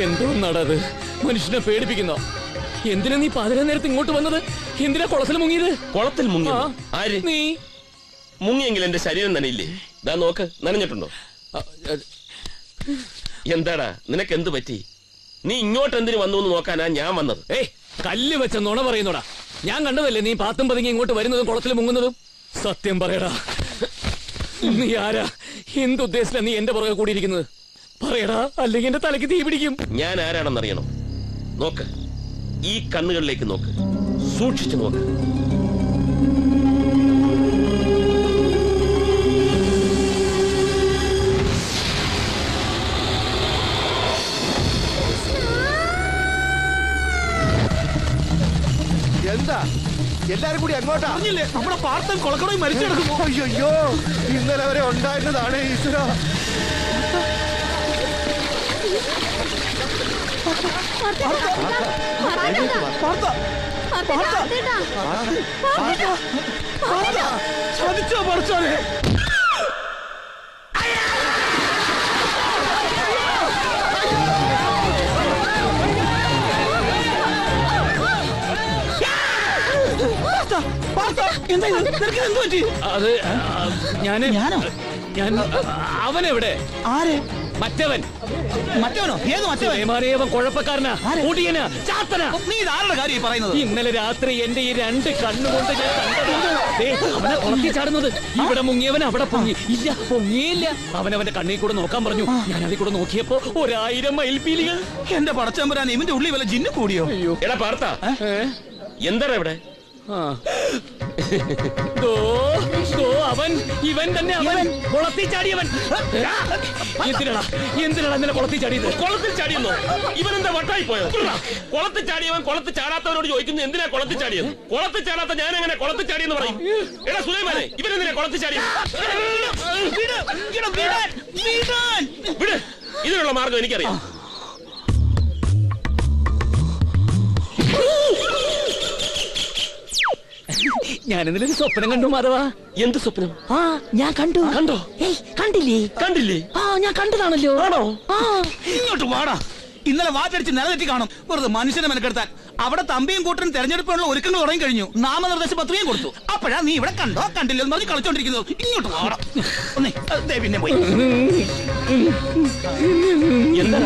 എന്തോന്നാടത്? മനുഷ്യനെ പേടിപ്പിക്കുന്നോ? എന്തിനാ നീ പാതിരാ നേരത്ത് ഇങ്ങോട്ട് വന്നത്? എന്തിനാ കുളത്തിൽ മുങ്ങിയത്? കുളത്തിൽ മുങ്ങി? ആര്? നീ മുങ്ങിയെങ്കിൽ എന്റെ ശരീരം നനയില്ലേ? ദാ നോക്ക്, നനഞ്ഞിട്ടുണ്ടോ? എന്താടാ നിനക്ക് എന്ത് പറ്റി? നീ ഇങ്ങോട്ട് എന്തിനു വന്നു എന്ന് നോക്കാനാ ഞാൻ വന്നത്. കല്ല് വെച്ച നുണ പറയുന്നോടാ. ഞാൻ കണ്ടതല്ലേ നീ പാത്തും പതുങ്ങി ഇങ്ങോട്ട് വരുന്നതും കുളത്തിൽ മുങ്ങുന്നതും. സത്യം പറയടാ, നീ ആരാ? എന്തുദ്ദേശിച്ചാ നീ എന്റെ പുറകെ കൂടിയിരിക്കുന്നത്? പറയടാ, അല്ലെങ്കിൽ എന്റെ തലയ്ക്ക് തീ പിടിക്കും. ഞാൻ ആരാണെന്നറിയണം? നോക്ക്, ഈ കണ്ണുകളിലേക്ക് നോക്ക്, സൂക്ഷിച്ചു നോക്ക്. എന്താ എല്ലാരും കൂടി അങ്ങോട്ടാ? നമ്മുടെ പാർത്തൻ കൊളക്കടയിൽ മരിച്ചു കിടക്കുമോ? അയ്യോ, ഇന്നലെ വരെ ഉണ്ടായിരുന്നതാണ് ഈശ്വര. ചതിച്ചോ പറച്ചോനെ? അത് ഞാൻ അവനെവിടെ? ആര്? മറ്റവൻ. മറ്റവനോ? ഏത് മറ്റവൻ? കുഴപ്പക്കാരനാ, കൂടിയനാ, ചാത്തനാ. നീ ഇതാരുടെ കാര്യം പറയുന്നത്? ഇന്നലെ രാത്രി എന്റെ ഈ 2 കണ്ണുകൊണ്ട് ഞാൻ കണ്ടത്. അവനെ കുളത്തി ചാടുന്നത്. ഇവിടെ മുങ്ങിയവൻ അവിടെ പൊങ്ങി. ഇല്ല, പൊങ്ങിയില്ല. അവനവന്റെ കണ്ണിൽ കൂടെ നോക്കാൻ പറഞ്ഞു. ഞാൻ അതിൽ കൂടെ നോക്കിയപ്പോ 1000 മയിൽപീലികൾ. എന്റെ പടച്ചമ്പരാൻ, ഇവന്റെ ഉള്ളിൽ വല്ല ജിന്ന് കൂടിയോ? എടാ പാർത്ത, എന്താണ് ഇവിടെ? അവൻ, ഇവൻ തന്നെ, അവൻ കുളത്തിൽ ചാടിയവൻ. എന്തിനാണ് ഇന്നലെ കുളത്തിൽ ചാടിയത്? കുളത്തിൽ ചാടിയെന്നോ? ഇവനെന്താ വട്ടായി പോയോ? കുളത്തിൽ ചാടിയവൻ കുളത്തിൽ ചാടാത്തവരോട് ചോദിക്കുന്നു എന്തിനാ കുളത്തിൽ ചാടിയത്? കുളത്തിൽ ചാടാത്ത ഞാൻ എങ്ങനെ കുളത്തിൽ ചാടിയെന്ന് പറയും? എടാ സുലൈമാനെ, ഇവനെന്തിനാ കുളത്തിൽ ചാടിയത്? വിട്, ഇതിനുള്ള മാർഗം എനിക്കറിയാം. ഞാനിന്നലൊരു സ്വപ്നം കണ്ടു മാധവ. എന്ത് സ്വപ്നം? ഞാൻ കണ്ടു. കണ്ടോ? കണ്ടില്ലേ? കണ്ടില്ലേ? ഞാൻ കണ്ടതാണല്ലോ. ആണോ? ഇങ്ങോട്ട് വാടാ. ഇന്നലെ വാറ്റടിച്ച് നിലതെറ്റി കാണും. വെറുതെ മനുഷ്യനെ മെനക്കെടുത്താൻ. അവിടെ തമ്പിയും കൂട്ടരും തെരഞ്ഞെടുപ്പിനുള്ള ഒരുക്കങ്ങൾ തുടങ്ങി കഴിഞ്ഞു. നാമനിർദ്ദേശ പത്രികയും കൊടുത്തു. അപ്പോഴാ നീ ഇവിടെ കണ്ടോ കണ്ടില്ലോ എന്ന് പറഞ്ഞ് കളിച്ചോണ്ടിരിക്കുന്നത്. ഇങ്ങോട്ട് പോകണം. പിന്നെ പോയി. എന്താ